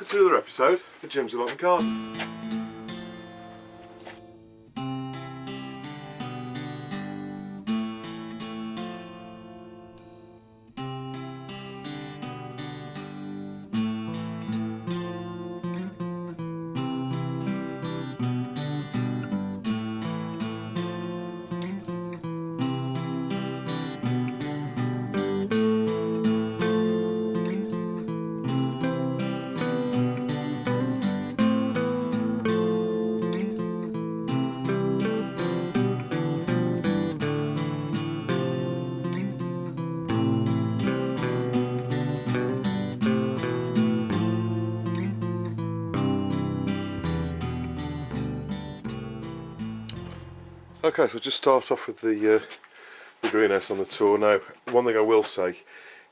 to another episode of Jim's Allotment Garden. Okay, so just start off with the greenhouse on the tour. Now, one thing I will say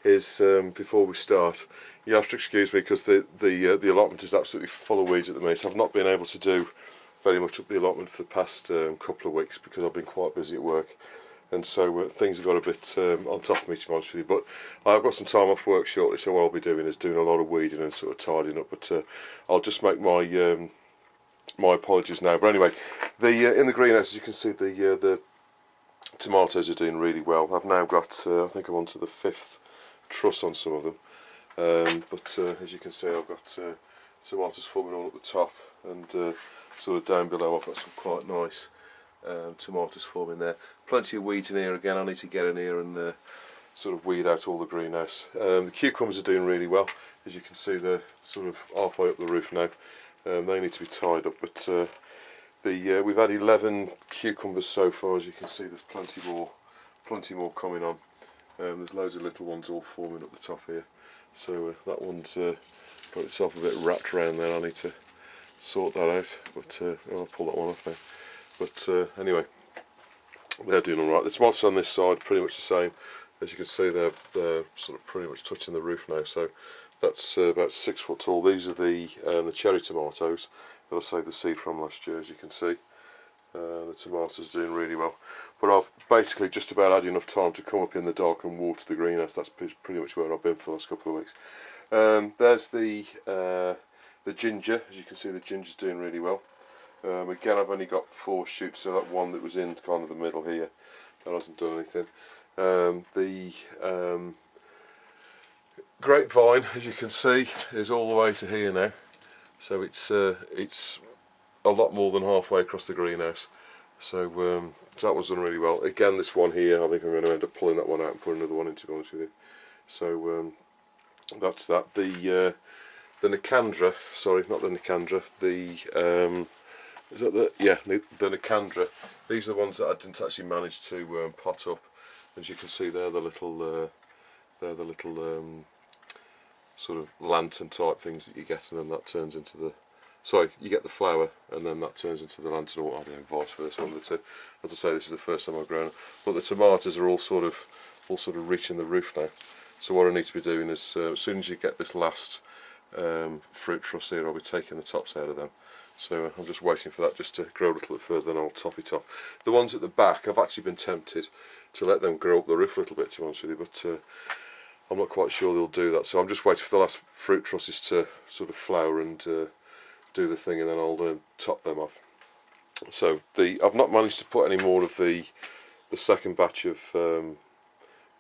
is before we start, you have to excuse me because the allotment is absolutely full of weeds at the minute. I've not been able to do very much up the allotment for the past couple of weeks because I've been quite busy at work, and so things have got a bit on top of me, to be honest with you. But I've got some time off work shortly, so what I'll be doing is doing a lot of weeding and sort of tidying up. But I'll just make my my apologies now. But anyway, in the greenhouse, as you can see, the tomatoes are doing really well. I've now got I think I'm on to the 5th truss on some of them, but as you can see, I've got tomatoes forming all at the top, and sort of down below I've got some quite nice tomatoes forming there. Plenty of weeds in here again. I need to get in here and sort of weed out all the greenhouse. The cucumbers are doing really well. As you can see, they're sort of halfway up the roof now. They need to be tied up, but we've had 11 cucumbers so far. As you can see, there's plenty more coming on. There's loads of little ones all forming up the top here. So that one's got itself a bit wrapped around there. I need to sort that out, but I'll pull that one off now. But anyway, they're doing all right. The tomatoes on this side pretty much the same. As you can see, they're sort of pretty much touching the roof now. So that's about 6 foot tall. These are the cherry tomatoes that I saved the seed from last year. As you can see, the tomatoes are doing really well. But I've basically just about had enough time to come up in the dark and water the greenhouse. That's pretty much where I've been for the last couple of weeks. There's the ginger. As you can see, the ginger's doing really well. Again, I've only got 4 shoots, so that one that was in kind of the middle here, that hasn't done anything. The grapevine, as you can see, is all the way to here now, so it's a lot more than halfway across the greenhouse. So that was done really well. Again, this one here, I think I'm going to end up pulling that one out and putting another one in, to be honest with you. So that's that. The Nicandra, sorry, not the Nicandra, is that the Nicandra. These are the ones that I didn't actually manage to pot up. As you can see, they're the little sort of lantern type things that you get, and then that turns into the, sorry, you get the flower and then that turns into the lantern, or I don't know, vice versa, one of the two. As I say, this is the first time I've grown it. But the tomatoes are all sort of reaching the roof now. So what I need to be doing is, as soon as you get this last fruit truss here, I'll be taking the tops out of them. So I'm just waiting for that just to grow a little bit further, then I'll top it off. The ones at the back, I've actually been tempted to let them grow up the roof a little bit, to be honest with you, but I'm not quite sure they'll do that. So I'm just waiting for the last fruit trusses to sort of flower and do the thing, and then I'll top them off. So I've not managed to put any more of the second batch of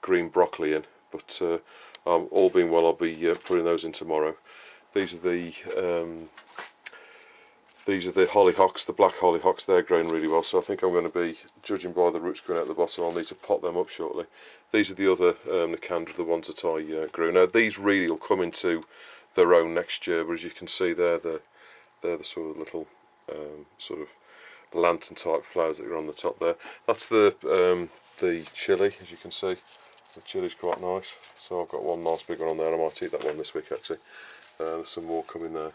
green broccoli in, but all being well, I'll be putting those in tomorrow. These are the hollyhocks, the black hollyhocks. They're growing really well, so I think I'm going to be, judging by the roots going out the bottom, I'll need to pot them up shortly. These are the other Nicandra, the ones that I grew. Now these really will come into their own next year, but as you can see, they're the sort of little sort of lantern type flowers that are on the top there. That's the chilli, as you can see. The chilli's quite nice, so I've got one nice big one on there. I might eat that one this week actually. There's some more coming there.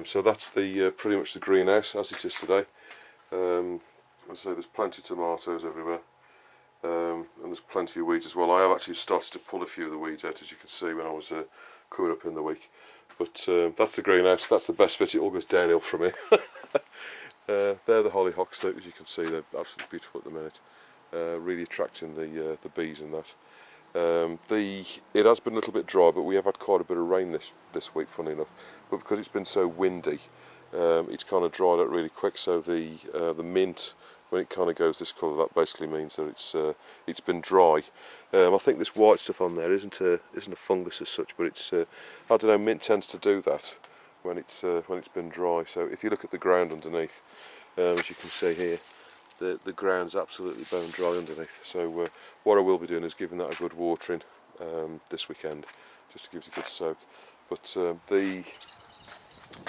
So that's pretty much the greenhouse as it is today. As I say, there's plenty of tomatoes everywhere, and there's plenty of weeds as well. I have actually started to pull a few of the weeds out, as you can see, when I was coming up in the week. But that's the greenhouse. That's the best bit. It all goes downhill from here. They're the hollyhocks, as you can see. They're absolutely beautiful at the minute. Really attracting the bees and that. It has been a little bit dry, but we have had quite a bit of rain this week, funny enough. But because it's been so windy, it's kind of dried out really quick. So the mint, when it kind of goes this colour, that basically means that it's been dry. I think this white stuff on there isn't a fungus as such, but it's I don't know. Mint tends to do that when it's been dry. So if you look at the ground underneath, as you can see here, the ground's absolutely bone dry underneath. So what I will be doing is giving that a good watering this weekend, just to give it a good soak. But the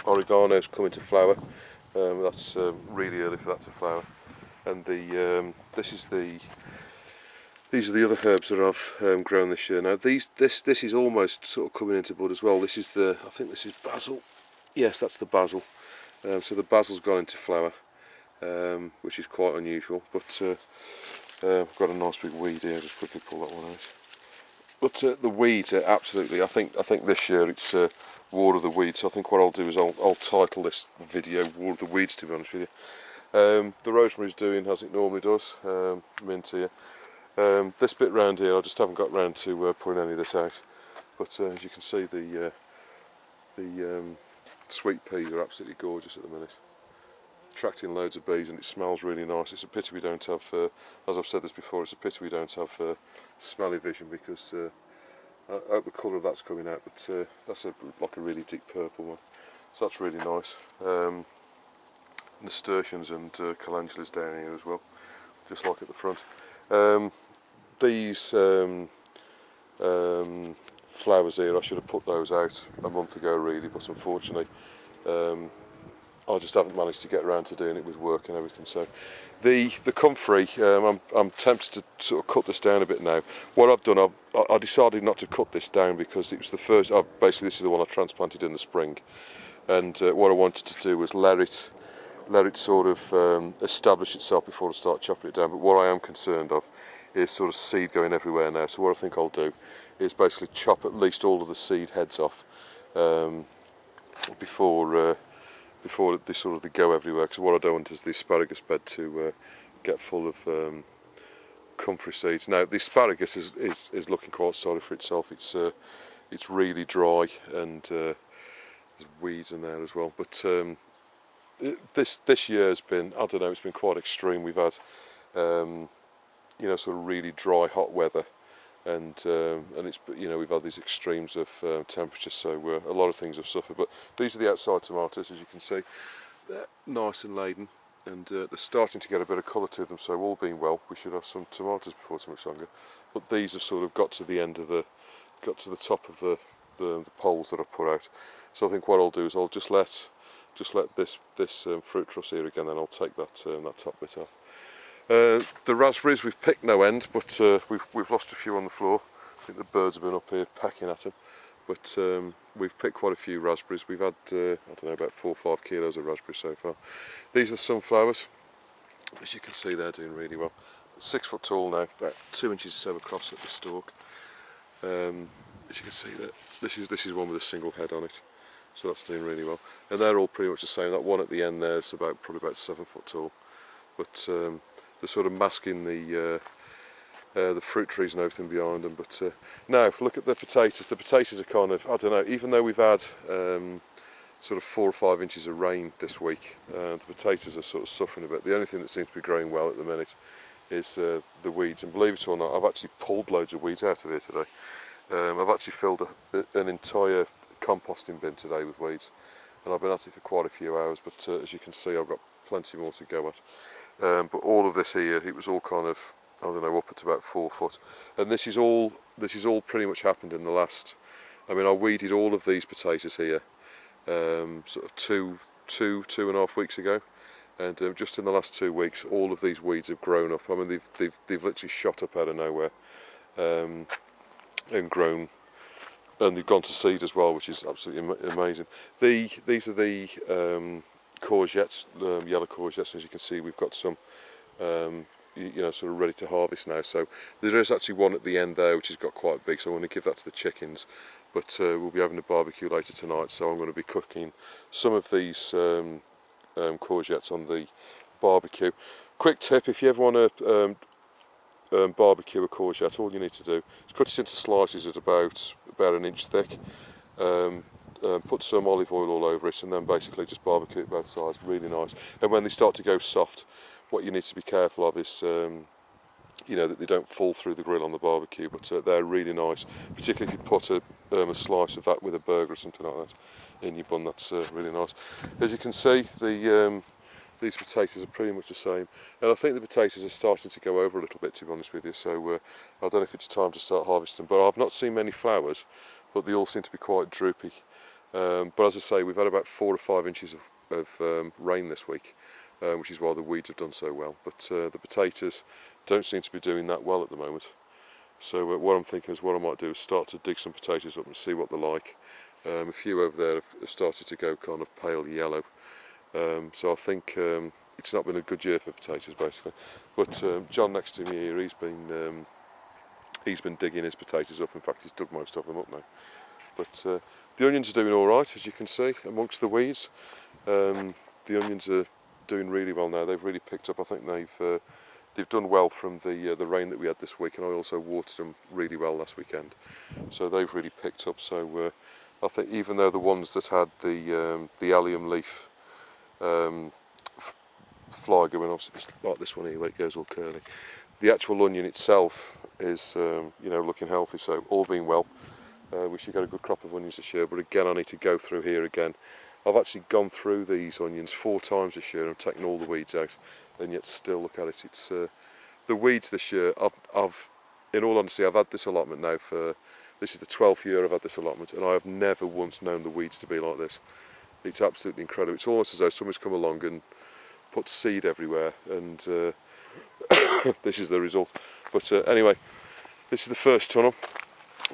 oregano's coming to flower. That's really early for that to flower. And these are the other herbs that I've grown this year. Now this is almost sort of coming into bud as well. This is I think this is basil. Yes, that's the basil. So the basil's gone into flower, which is quite unusual. But I've got a nice big weed here. Just quickly pull that one out. But the weeds are absolutely. I think this year it's War of the Weeds. So I think what I'll do is I'll title this video War of the Weeds, to be honest with you. The rosemary's doing as it normally does. Mint here. This bit round here, I just haven't got round to putting any of this out. But as you can see, the sweet peas are absolutely gorgeous at the minute, attracting loads of bees, and it smells really nice. It's a pity we don't have, as I've said this before, it's a pity we don't have smelly vision, because I hope the colour of that's coming out. But that's like a really deep purple one, so that's really nice. Nasturtiums and calendulas down here as well, just like at the front. These flowers here, I should have put those out a month ago really, but unfortunately I just haven't managed to get around to doing it with work and everything. So the comfrey, I'm tempted to sort of cut this down a bit now. What I've done, I decided not to cut this down because it was the first, basically this is the one I transplanted in the spring, and what I wanted to do was let it sort of establish itself before I start chopping it down. But what I am concerned of is sort of seed going everywhere now. So what I think I'll do is basically chop at least all of the seed heads off before they sort of go everywhere. Because what I don't want is the asparagus bed to get full of comfrey seeds. Now the asparagus is looking quite sorry for itself. It's really dry, and there's weeds in there as well. But this year's been, I don't know, it's been quite extreme. We've had sort of really dry hot weather, and it's, we've had these extremes of temperature, so a lot of things have suffered. But these are the outside tomatoes, as you can see. They're nice and laden, and they're starting to get a bit of colour to them, so all being well we should have some tomatoes before too much longer. But these have sort of got to the top of the poles that I've put out. So I think what I'll do is I'll just let this fruit truss here again, then I'll take that top bit off. The raspberries, we've picked no end, but we've lost a few on the floor. I think the birds have been up here pecking at them. But we've picked quite a few raspberries. We've had, I don't know, about 4 or 5 kilos of raspberries so far. These are sunflowers. As you can see, they're doing really well. 6 foot tall now, about 2 inches or so across at the stalk. As you can see, this is one with a single head on it. So that's doing really well. And they're all pretty much the same. That one at the end there is probably about 7 foot tall. But they're sort of masking the fruit trees and everything behind them. But now look at the potatoes. The potatoes are kind of, I don't know, even though we've had sort of 4 or 5 inches of rain this week, the potatoes are sort of suffering a bit. The only thing that seems to be growing well at the minute is the weeds. And believe it or not, I've actually pulled loads of weeds out of here today. I've actually filled an entire composting bin today with weeds, and I've been at it for quite a few hours. But as you can see, I've got plenty more to go at. But all of this here, it was all kind of, I don't know, up at about 4 foot, and this is all pretty much happened in the last. I mean, I weeded all of these potatoes here sort of two and a half weeks ago, and just in the last 2 weeks, all of these weeds have grown up. I mean, they've literally shot up out of nowhere and grown. And they've gone to seed as well, which is absolutely amazing. These are the courgettes, yellow courgettes. As you can see, we've got some, sort of ready to harvest now. So there is actually one at the end there, which has got quite big. So I'm going to give that to the chickens. But we'll be having a barbecue later tonight, so I'm going to be cooking some of these courgettes on the barbecue. Quick tip: if you ever want to barbecue a courgette, all you need to do is cut it into slices at about an inch thick. Put some olive oil all over it, and then basically just barbecue it both sides. Really nice. And when they start to go soft, what you need to be careful of is you know, that they don't fall through the grill on the barbecue, but they're really nice, particularly if you put a slice of that with a burger or something like that in your bun. That's really nice. As you can see, these potatoes are pretty much the same, and I think the potatoes are starting to go over a little bit, to be honest with you, so I don't know if it's time to start harvesting, but I've not seen many flowers, but they all seem to be quite droopy. But as I say, we've had about 4 or 5 inches of rain this week, which is why the weeds have done so well, but the potatoes don't seem to be doing that well at the moment. So what I'm thinking is what I might do is start to dig some potatoes up and see what they're like. A few over there have started to go kind of pale yellow. So I think it's not been a good year for potatoes basically. But John next to me here, he's been digging his potatoes up. In fact, he's dug most of them up now. But the onions are doing all right, as you can see, amongst the weeds. The onions are doing really well now. They've really picked up. I think they've done well from the rain that we had this week, and I also watered them really well last weekend, so they've really picked up. So I think even though the ones that had the allium leaf fly going, obviously like this one here where it goes all curly, the actual onion itself is you know, looking healthy. So all being well, we should get a good crop of onions this year. But again, I need to go through here again. I've actually gone through these onions 4 times this year and I've taken all the weeds out, and yet still, look at it, it's the weeds this year. I've in all honesty, I've had this allotment now for, this is the 12th year I've had this allotment, and I have never once known the weeds to be like this. It's absolutely incredible. It's almost as though someone's come along and put seed everywhere, and this is the result. But anyway, this is the first tunnel.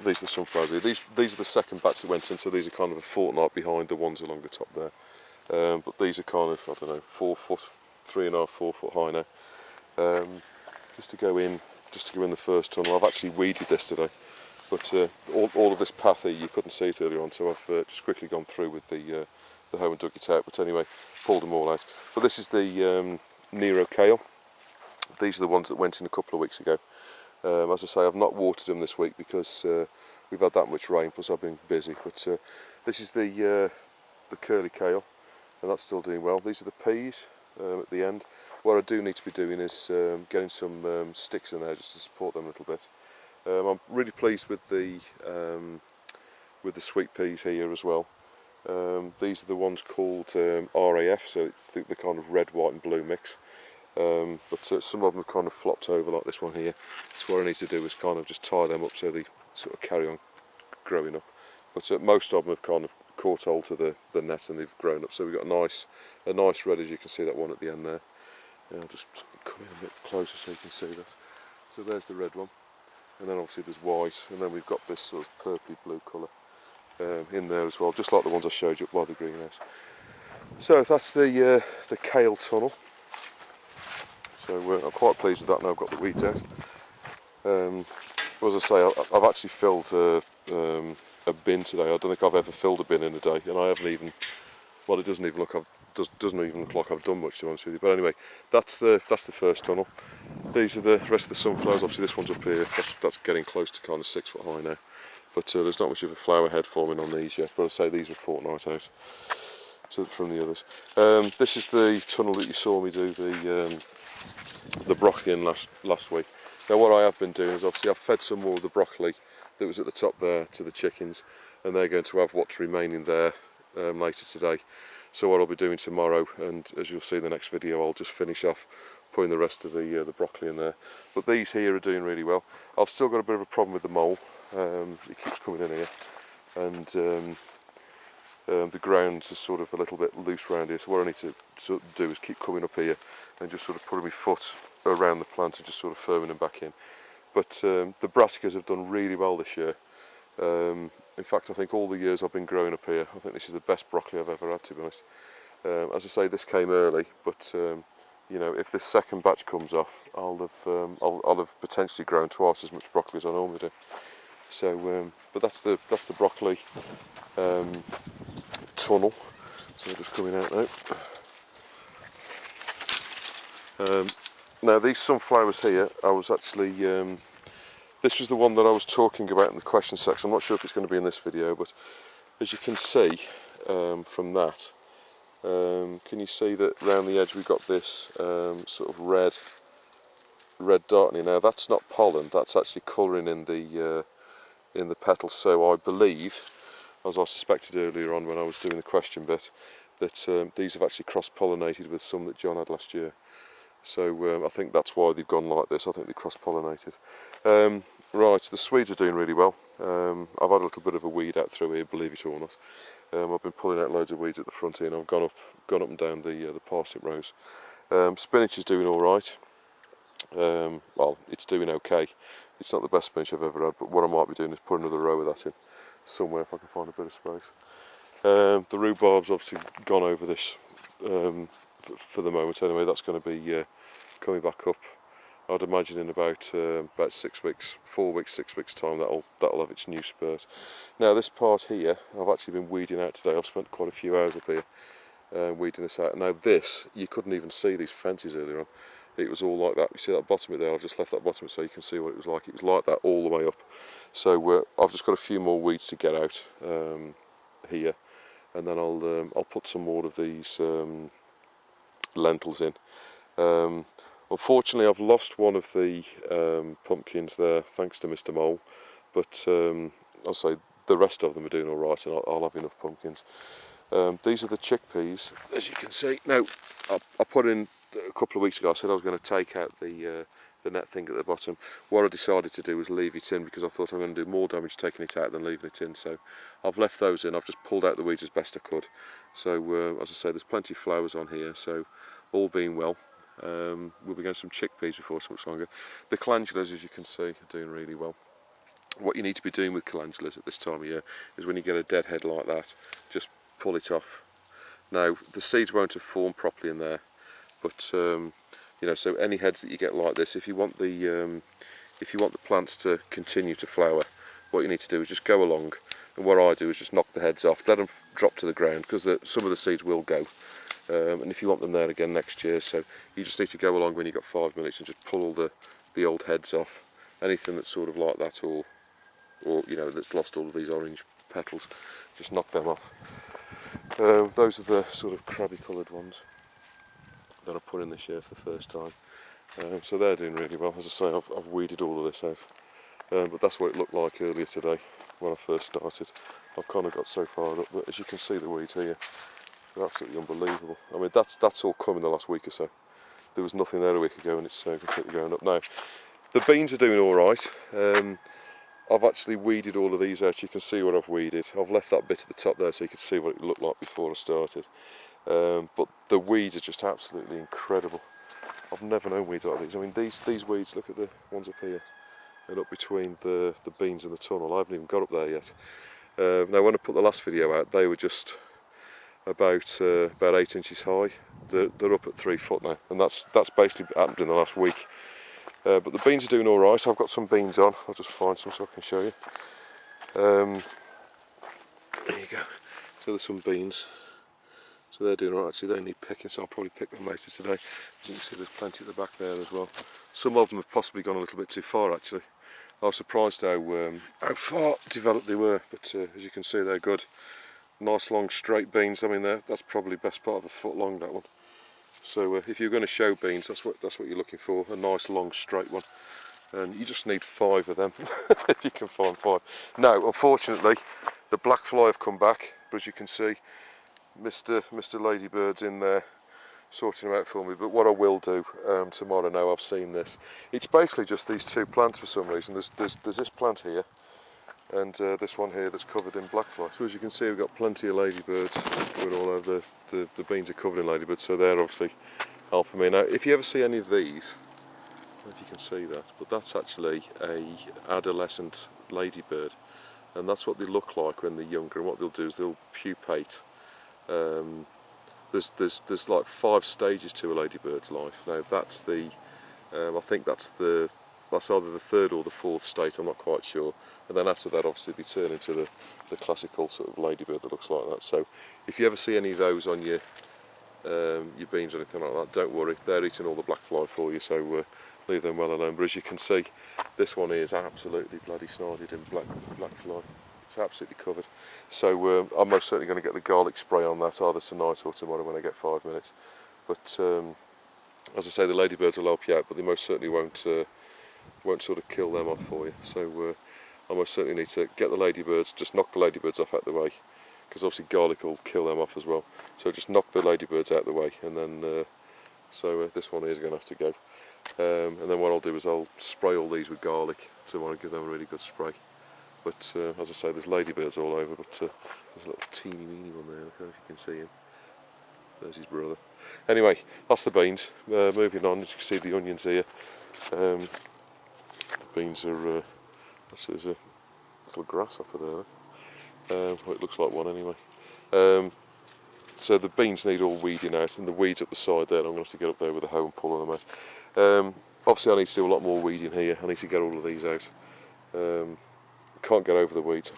These are the sunflowers here. These are the second batch that went in, so these are kind of a fortnight behind the ones along the top there. But these are kind of, I don't know, 4 foot, 3.5, 4 foot high now. Just to go in the first tunnel. I've actually weeded this today, but all of this path here you couldn't see it earlier on, so I've just quickly gone through with the hoe and dug it out. But anyway, pulled them all out. But this is the Nero kale. These are the ones that went in a couple of weeks ago. As I say, I've not watered them this week because we've had that much rain, plus I've been busy. But this is the curly kale, and that's still doing well. These are the peas at the end. What I do need to be doing is getting some sticks in there just to support them a little bit. I'm really pleased with the sweet peas here as well. These are the ones called RAF, so the kind of red, white and blue mix. But some of them have kind of flopped over like this one here. So what I need to do is kind of just tie them up so they sort of carry on growing up. But most of them have kind of caught hold to the net and they've grown up. So we've got a nice red, as you can see that one at the end there. I'll just come in a bit closer so you can see that. So there's the red one, and then obviously there's white, and then we've got this sort of purpley blue colour in there as well, just like the ones I showed you up by the greenhouse. So that's the kale tunnel. So I'm quite pleased with that now. I've got the weeds out. As I say, I've actually filled a bin today. I don't think I've ever filled a bin in a day, and I haven't even. Well, it doesn't even look like I've done much, to be honest with you. But anyway, that's the first tunnel. These are the rest of the sunflowers. Obviously, this one's up here. That's getting close to kind of 6 foot high now. But there's not much of a flower head forming on these yet. But I say these are a fortnight out from the others. This is the tunnel that you saw me do the broccoli in last week. Now what I have been doing is obviously I've fed some more of the broccoli that was at the top there to the chickens, and they're going to have what's remaining there later today. So what I'll be doing tomorrow, and as you'll see in the next video, I'll just finish off putting the rest of the broccoli in there. But these here are doing really well. I've still got a bit of a problem with the mole. It keeps coming in here, and the ground is sort of a little bit loose around here. So what I need to sort of do is keep coming up here and just sort of putting my foot around the plant and just sort of firming them back in. But the brassicas have done really well this year. In fact, I think all the years I've been growing up here, I think this is the best broccoli I've ever had, to be honest. As I say, this came early, but you know, if this second batch comes off, I'll have potentially grown twice as much broccoli as I normally do. So, but that's the broccoli tunnel. So just coming out now. Now these sunflowers here, I was actually, this was the one that I was talking about in the question section. I'm not sure if it's going to be in this video, but as you can see from that, can you see that round the edge we've got this sort of red dot? Now that's not pollen, that's actually colouring in the petals. So I believe, as I suspected earlier on when I was doing the question bit, that these have actually cross-pollinated with some that John had last year. So I think that's why they've gone like this. I think they cross-pollinated. Right, the Swedes are doing really well. I've had a little bit of a weed out through here, believe it or not. I've been pulling out loads of weeds at the front here, and I've gone up and down the parsnip rows. Spinach is doing all right. Well, it's doing okay. It's not the best spinach I've ever had, but what I might be doing is put another row of that in somewhere if I can find a bit of space. The rhubarb's obviously gone over this for the moment anyway. That's going to be coming back up. I'd imagine in about 6 weeks, 4 weeks, 6 weeks time that'll have its new spurt. Now this part here, I've actually been weeding out today. I've spent quite a few hours up here weeding this out. Now this, you couldn't even see these fences earlier on. It was all like that. You see that bottom of it there? I've just left that bottom so you can see what it was like. It was like that all the way up. So I've just got a few more weeds to get out here, and then I'll put some more of these lentils in. Unfortunately, I've lost one of the pumpkins there, thanks to Mr. Mole, but I'll say the rest of them are doing all right, and I'll have enough pumpkins. These are the chickpeas, as you can see. Now, I put in a couple of weeks ago, I said I was going to take out the net thing at the bottom. What I decided to do was leave it in, because I thought I'm going to do more damage taking it out than leaving it in. So I've left those in. I've just pulled out the weeds as best I could. So as I say, there's plenty of flowers on here, so all being well. We'll be getting some chickpeas before so much longer. The calendulas, as you can see, are doing really well. What you need to be doing with calendulas at this time of year is when you get a dead head like that, just pull it off. Now the seeds won't have formed properly in there, but you know, so any heads that you get like this, if you want the plants to continue to flower, what you need to do is just go along, and what I do is just knock the heads off, let them drop to the ground, because some of the seeds will go. And if you want them there again next year, so you just need to go along when you've got 5 minutes and just pull all the old heads off. Anything that's sort of like that, or you know, that's lost all of these orange petals, just knock them off. Those are the sort of crabby coloured ones that I put in this year for the first time. So they're doing really well. As I say, I've weeded all of this out, but that's what it looked like earlier today when I first started. I've kind of got so far up, but as you can see, the weeds here, they're absolutely unbelievable. I mean, that's all come in the last week or so. There was nothing there a week ago, and it's completely going up now. The beans are doing all right. I've actually weeded all of these out. You can see what I've weeded. I've left that bit at the top there so you could see what it looked like before I started. But the weeds are just absolutely incredible. I've never known weeds like these. I mean, these weeds, look at the ones up here and up between the beans and the tunnel. I haven't even got up there yet. Now, when I put the last video out, they were just about 8 inches high. They're up at 3 foot now, and that's basically happened in the last week. But the beans are doing all right. I've got some beans on. I'll just find some so I can show you. There you go. So there's some beans. So they're doing all right. Actually, they need picking, so I'll probably pick them later today. As you can see, there's plenty at the back there as well. Some of them have possibly gone a little bit too far, actually. I was surprised how far developed they were, but as you can see, they're good. Nice long straight beans. I mean, that's probably best part of a foot long, that one. So if you're going to show beans, that's what you're looking for, a nice long straight one. And you just need 5 of them, if you can find 5. Now, unfortunately, the black fly have come back, but as you can see, Mr. Ladybird's in there sorting them out for me. But what I will do tomorrow, now I've seen this, it's basically just these 2 plants for some reason. There's this plant here, and this one here that's covered in black fly. So as you can see, we've got plenty of ladybirds going all over. The beans are covered in ladybirds, so they're obviously helping me. Now, if you ever see any of these, I don't know if you can see that, but that's actually a adolescent ladybird, and that's what they look like when they're younger. And what they'll do is they'll pupate. There's like 5 stages to a ladybird's life. Now that's I think that's either the 3rd or the 4th state. I'm not quite sure. And then after that, obviously, they turn into the classical sort of ladybird that looks like that. So if you ever see any of those on your your beans or anything like that, don't worry, they're eating all the black fly for you, so leave them well alone. But as you can see, this one is absolutely bloody snided in black fly. It's absolutely covered. So I'm most certainly going to get the garlic spray on that either tonight or tomorrow when I get 5 minutes. But as I say, the ladybirds will help you out, but they most certainly won't sort of kill them off for you. So I most certainly need to get the ladybirds, just knock the ladybirds off out the way, because obviously garlic will kill them off as well. So just knock the ladybirds out the way, and then this one is going to have to go. And then what I'll do is I'll spray all these with garlic, so I want to give them a really good spray. But as I say, there's ladybirds all over, but there's a little teeny weeny one there, I don't know if you can see him. There's his brother. Anyway, that's the beans. Moving on, as you can see the onions here. The beans are, actually there's a little grasshopper there. Well, it looks like one anyway. So the beans need all weeding out, and the weeds up the side there, I'm going to have to get up there with a hoe and pull them out. Obviously I need to do a lot more weeding here. I need to get all of these out. Can't get over the weeds.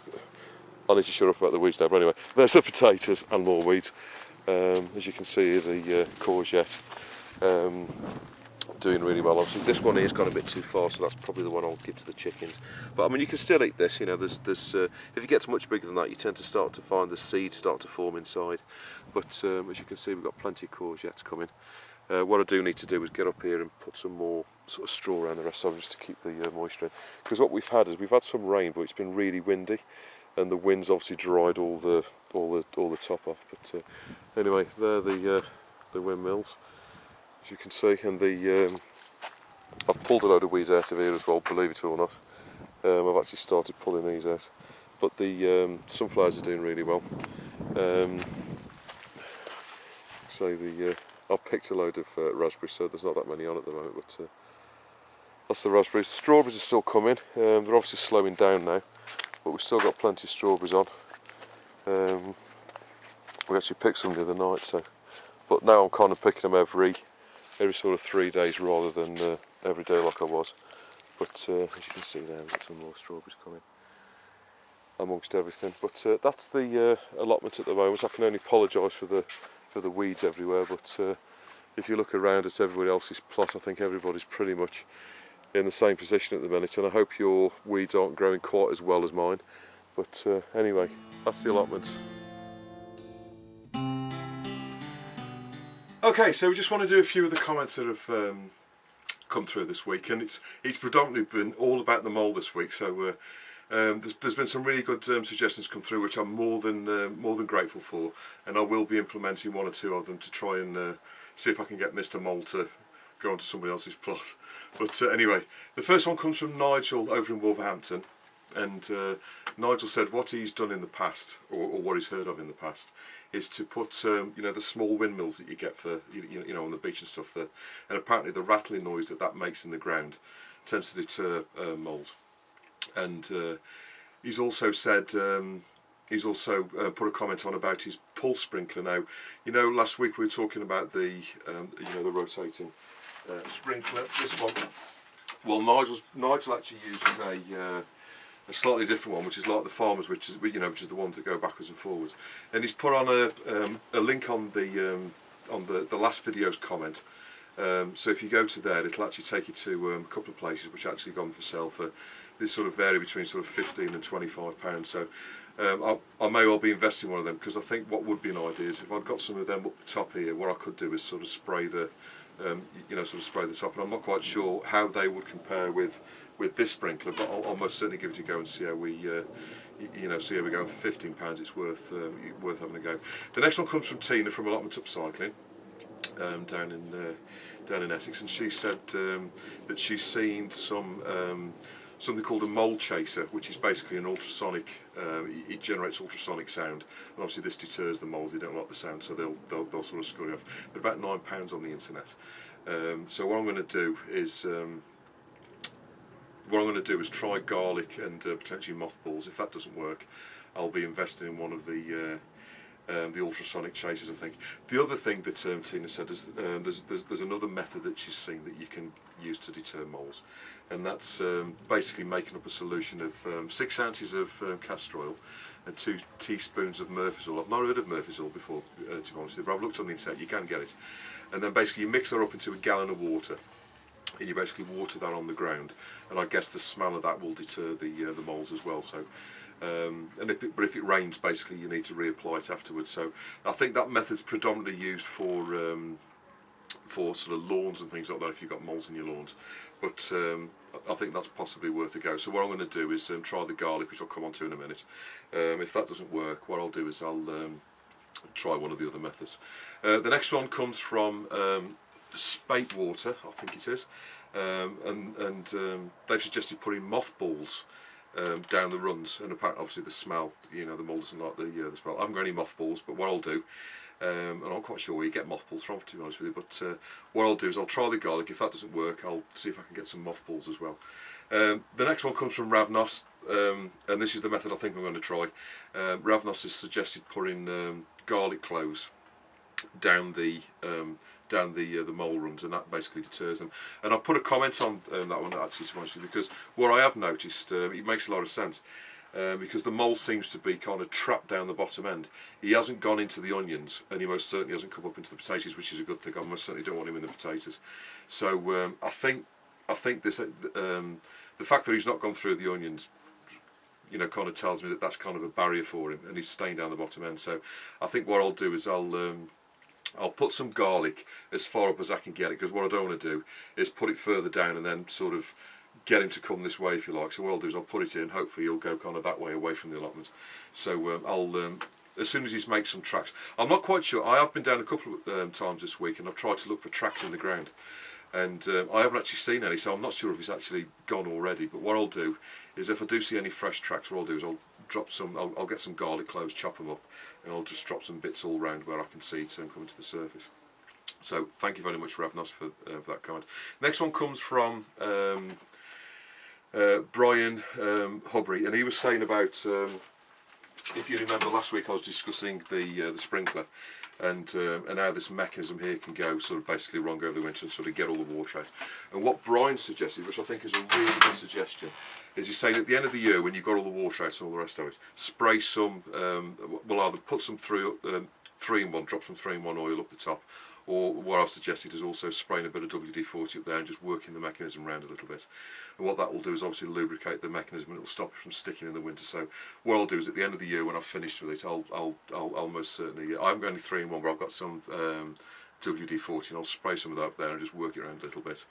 I need to shut up about the weeds now, but anyway, there's the potatoes and more weeds. As you can see, the courgette doing really well. Obviously this one here's gone a bit too far, so that's probably the one I'll give to the chickens. But I mean, you can still eat this, you know. There's if it gets much bigger than that, you tend to start to find the seeds start to form inside. But as you can see, we've got plenty of courgettes coming. What I do need to do is get up here and put some more sort of straw around the rest of them, just to keep the moisture in. Because what we've had is we've had some rain, but it's been really windy, and the wind's obviously dried all the top off. But anyway, they're the windmills, as you can see, and I've pulled a load of weeds out of here as well, believe it or not. I've actually started pulling these out, but the sunflowers are doing really well. So I've picked a load of raspberries, so there's not that many on at the moment, but that's the raspberries. Strawberries are still coming. They're obviously slowing down now, but we've still got plenty of strawberries on. We actually picked some the other night, so, but now I'm kind of picking them every sort of 3 days rather than every day like I was. But as you can see there, we've got some more strawberries coming amongst everything. But that's the allotment at the moment. I can only apologise for the weeds everywhere, but if you look around at everybody else's plot, I think everybody's pretty much in the same position at the minute, and I hope your weeds aren't growing quite as well as mine. But anyway, that's the allotment. Okay, so we just want to do a few of the comments that have come through this week, and it's predominantly been all about the mole this week. So there's been some really good suggestions come through, which I'm more than grateful for, and I will be implementing 1 or 2 of them to try and see if I can get Mr. Mole to go onto somebody else's plot. But anyway, the first one comes from Nigel over in Wolverhampton, and Nigel said what he's done in the past, or what he's heard of in the past, is to put you know, the small windmills that you get for you know, on the beach and stuff, and apparently the rattling noise that makes in the ground tends to deter moles. And he's also said put a comment on about his pulse sprinkler. Now, you know, last week we were talking about the you know, the rotating sprinkler. This one, well, Nigel actually uses a slightly different one, which is like the farmers, which is the ones that go backwards and forwards. And he's put on a link on the last video's comment. So if you go to there, it'll actually take you to a couple of places which actually gone for sale for this sort of vary between sort of £15 and £25. So I may well be investing in one of them, because I think what would be an idea is if I'd got some of them up the top here, what I could do is sort of spray the spray the top, and I'm not quite sure how they would compare with this sprinkler, but I'll most certainly give it a go and see how we see how we go. For £15 it's worth having a go. The next one comes from Tina from Allotment Upcycling down in Essex, and she said that she's seen something called a mole chaser, which is basically an ultrasonic. It generates ultrasonic sound, and obviously this deters the moles. They don't like the sound, so they'll sort of scurry off. They're about £9 on the internet. So what I'm going to do is try garlic and potentially mothballs. If that doesn't work, I'll be investing in one of the the ultrasonic chasers, I think. The other thing that Tina said is there's another method that she's seen that you can use to deter moles, and that's basically making up a solution of 6 ounces of castor oil and 2 teaspoons of Murphy's oil. I've not heard of Murphy's oil before, to be honest with you, but I've looked on the internet, you can get it. And then basically you mix that up into a gallon of water, and you basically water that on the ground, and I guess the smell of that will deter the moles as well. So but if it rains, basically you need to reapply it afterwards. So I think that method's predominantly used for sort of lawns and things like that, if you've got moles in your lawns. But I think that's possibly worth a go. So what I'm going to do is try the garlic, which I'll come on to in a minute. If that doesn't work, what I'll do is I'll try one of the other methods. The next one comes from spate water, I think it is, and they've suggested putting mothballs down the runs, and apparently obviously the smell, you know, the mould doesn't like the smell. I haven't got any mothballs, but what I'll do, and I'm quite sure where you get mothballs from, to be honest with you, but what I'll do is I'll try the garlic. If that doesn't work, I'll see if I can get some mothballs as well. The next one comes from Ravnos, and this is the method I think I'm going to try. Ravnos has suggested putting garlic cloves down the mole runs, and that basically deters them. And I've put a comment on that one actually, to be honest with you, because what I have noticed, it makes a lot of sense, because the mole seems to be kind of trapped down the bottom end. He hasn't gone into the onions, and he most certainly hasn't come up into the potatoes, which is a good thing. I most certainly don't want him in the potatoes. So I think this the fact that he's not gone through the onions, you know, kind of tells me that that's kind of a barrier for him, and he's staying down the bottom end. So I think what I'll do is I'll put some garlic as far up as I can get it, because what I don't want to do is put it further down and then sort of get him to come this way, if you like. So what I'll do is I'll put it in, hopefully he'll go kind of that way away from the allotment. So I'll as soon as he's made some tracks, I'm not quite sure, I have been down a couple of times this week, and I've tried to look for tracks in the ground, and I haven't actually seen any, so I'm not sure if he's actually gone already. But what I'll do is, if I do see any fresh tracks, what I'll do is I'll drop some, I'll get some garlic cloves, chop them up, and I'll just drop some bits all round where I can see it coming to the surface. So thank you very much, Ravnos, for that comment. Next one comes from Brian Hubry, and he was saying about, if you remember last week I was discussing the sprinkler, and how this mechanism here can go sort of basically wrong over the winter and sort of get all the water out. And what Brian suggested, which I think is a really good suggestion, is he's saying at the end of the year, when you've got all the water out and all the rest of it, spray some, well, either put some 3-in-1, drop some 3-in-1 oil up the top, or what I've suggested is also spraying a bit of WD-40 up there and just working the mechanism around a little bit. And what that will do is obviously lubricate the mechanism, and it'll stop it from sticking in the winter. So what I'll do is at the end of the year, when I've finished with it, I'll most certainly, I haven't got any 3-in-1, but I've got some WD-40, and I'll spray some of that up there and just work it around a little bit,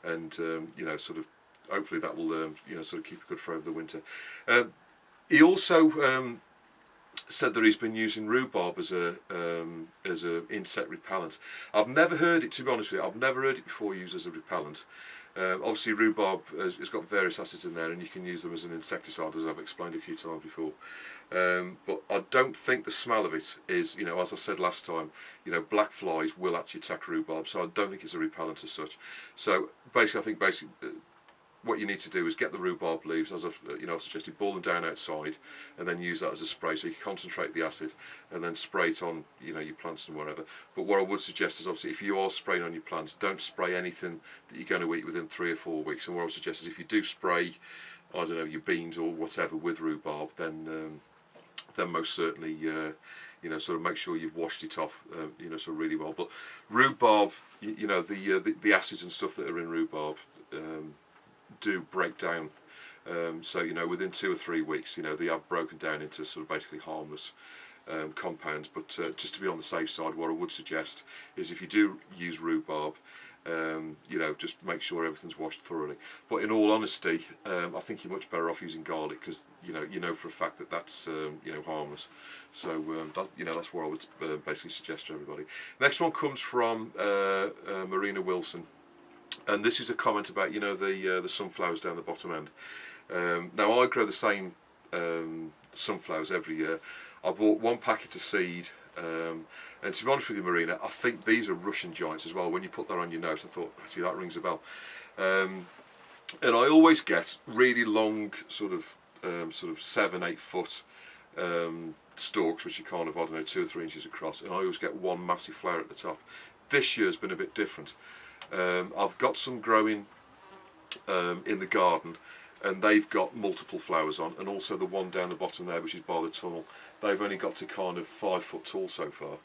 and you know, sort of, hopefully that will you know, sort of keep it good for over the winter. He also said that he's been using rhubarb as a insect repellent. I've never heard it, to be honest with you. I've never heard it before used as a repellent. Obviously rhubarb has got various acids in there, and you can use them as an insecticide, as I've explained a few times before. But I don't think the smell of it is, you know, as I said last time, you know, black flies will actually attack rhubarb, so I don't think it's a repellent as such. So basically, I think what you need to do is get the rhubarb leaves, as I've suggested, boil them down outside, and then use that as a spray, so you can concentrate the acid and then spray it on, you know, your plants and whatever. But what I would suggest is, obviously, if you are spraying on your plants, don't spray anything that you're going to eat within 3 or 4 weeks. And what I would suggest is, if you do spray, I don't know, your beans or whatever with rhubarb, then most certainly you know, sort of make sure you've washed it off, you know, so really well. But rhubarb, you know, the acids and stuff that are in rhubarb do break down, so you know, within 2 or 3 weeks, you know, they have broken down into sort of basically harmless compounds. But just to be on the safe side, what I would suggest is, if you do use rhubarb, you know, just make sure everything's washed thoroughly. But in all honesty, I think you're much better off using garlic, because you know for a fact that that's you know, harmless. So that, you know, that's what I would basically suggest to everybody. Next one comes from Marina Wilson. And this is a comment about, you know, the sunflowers down the bottom end. Now I grow the same sunflowers every year. I bought 1 packet of seed, and to be honest with you, Marina, I think these are Russian giants as well. When you put that on your note, I thought, actually, that rings a bell. And I always get really long, sort of 7-8 foot stalks, which are kind of, I don't know, 2 or 3 inches across, and I always get one massive flower at the top. This year's been a bit different. I've got some growing in the garden, and they've got multiple flowers on, and also the one down the bottom there, which is by the tunnel, they've only got to kind of 5 foot tall so far,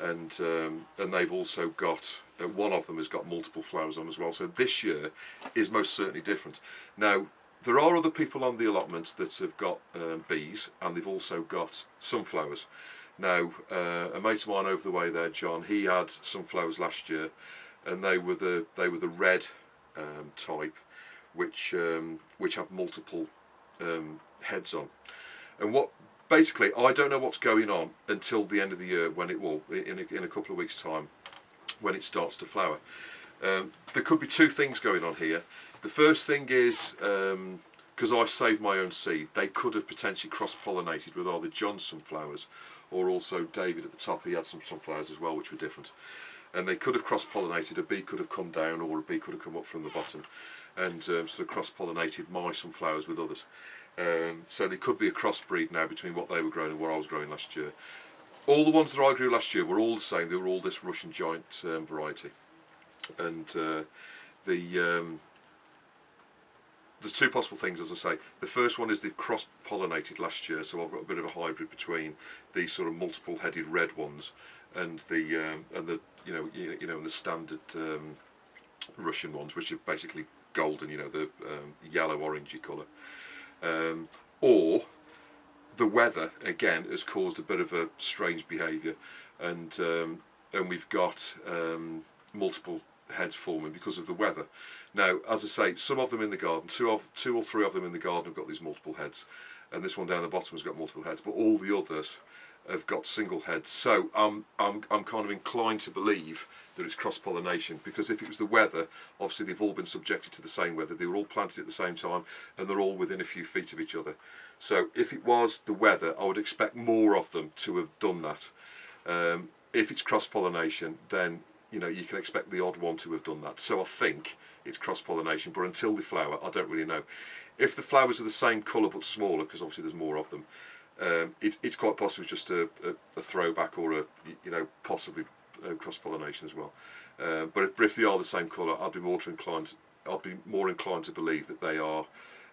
and they've also got, one of them has got multiple flowers on as well. So this year is most certainly different. Now, there are other people on the allotment that have got bees, and they've also got sunflowers. Now, a mate of mine over the way there, John, he had sunflowers last year, and they were the red type, which have multiple heads on. And what basically, I don't know what's going on until the end of the year, when it will, in a couple of weeks' time, when it starts to flower. There could be 2 things going on here. The first thing is, because I saved my own seed, they could have potentially cross-pollinated with either John's sunflowers, or also David at the top, he had some sunflowers as well, which were different. And they could have cross-pollinated, a bee could have come down, or a bee could have come up from the bottom, and sort of cross-pollinated my sunflowers with others. So there could be a crossbreed now between what they were growing and what I was growing last year. All the ones that I grew last year were all the same, they were all this Russian giant variety. And there's 2 possible things, as I say. The first one is they cross-pollinated last year, so I've got a bit of a hybrid between these sort of multiple-headed red ones and the and the standard Russian ones, which are basically golden, the yellow orangey colour. Or the weather again has caused a bit of a strange behaviour, and we've got multiple heads forming because of the weather. Now, as I say, some of them in the garden, 2 or 3 of them in the garden have got these multiple heads, and this one down the bottom has got multiple heads, but all the others have got single heads. So I'm kind of inclined to believe that it's cross-pollination, because if it was the weather, obviously they've all been subjected to the same weather, they were all planted at the same time, and they're all within a few feet of each other. So if it was the weather, I would expect more of them to have done that. If it's cross-pollination, then you can expect the odd one to have done that. So I think it's cross-pollination, but until they flower, I don't really know. If the flowers are the same colour but smaller, because obviously there's more of them, it's quite possibly just a throwback, or possibly cross-pollination as well. But if they are the same colour, I'd be more inclined to believe that they are.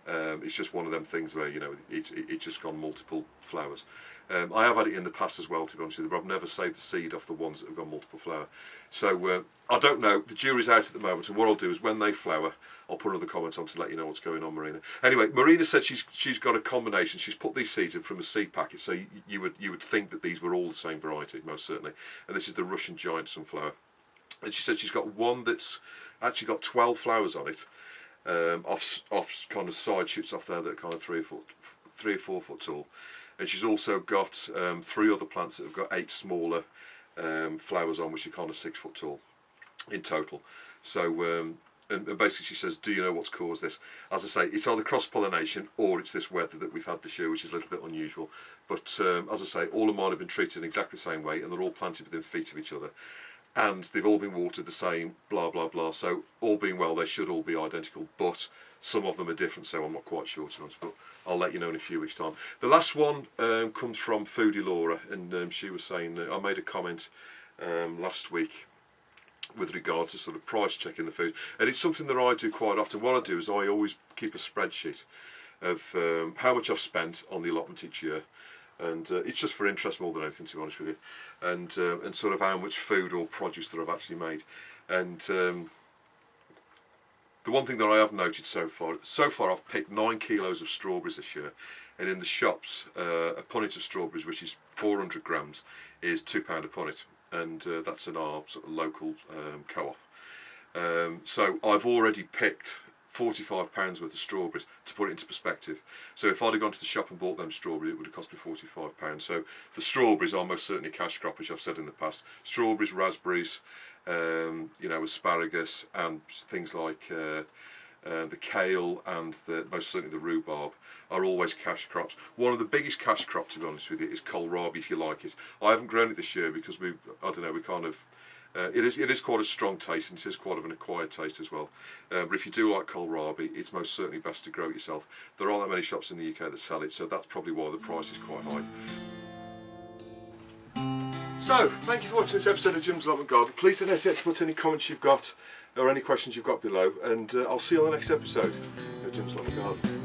It's just one of them things where it's just gone multiple flowers. I have had it in the past as well, to be honest with you, but I've never saved the seed off the ones that have got multiple flower. So I don't know. The jury's out at the moment, and what I'll do is when they flower, I'll put another comment on to let you know what's going on, Marina. Anyway, Marina said she's got a combination. She's put these seeds in from a seed packet, so you would think that these were all the same variety, most certainly. And this is the Russian giant sunflower. And she said she's got one that's actually got 12 flowers on it, off kind of side shoots off there that are kind of 3 or 4 foot tall. And she's also got 3 other plants that have got 8 smaller flowers on, which are kind of 6 foot tall in total. So and basically she says, do you know what's caused this? As I say, it's either cross-pollination or it's this weather that we've had this year, which is a little bit unusual. But as I say, all of mine have been treated in exactly the same way, and they're all planted within feet of each other, and they've all been watered the same, blah blah blah. So all being well, they should all be identical, but some of them are different, so I'm not quite sure, to be honest, but I'll let you know in a few weeks' time. The last one comes from Foodie Laura, and she was saying, I made a comment last week with regard to sort of price checking the food, and it's something that I do quite often. What I do is I always keep a spreadsheet of how much I've spent on the allotment each year, and it's just for interest more than anything, to be honest with you, and sort of how much food or produce that I've actually made. And the one thing that I have noted so far I've picked 9 kilos of strawberries this year, and in the shops a punnet of strawberries, which is 400 grams, is £2 a punnet, and that's in our sort of local co-op. So I've already picked £45 worth of strawberries, to put it into perspective. So if I'd have gone to the shop and bought them strawberries, it would have cost me £45. So the strawberries are most certainly a cash crop, which I've said in the past. Strawberries, raspberries, asparagus, and things like the kale and most certainly the rhubarb are always cash crops. One of the biggest cash crops, to be honest with you, is kohlrabi, if you like it. I haven't grown it this year because we kind of It is quite a strong taste, and it is quite of an acquired taste as well. But if you do like kohlrabi, it's most certainly best to grow it yourself. There aren't that many shops in the UK that sell it, so that's probably why the price is quite high. So, thank you for watching this episode of Jim's Allotment Garden. Please don't hesitate to put any comments you've got or any questions you've got below, and I'll see you on the next episode of Jim's Allotment Garden.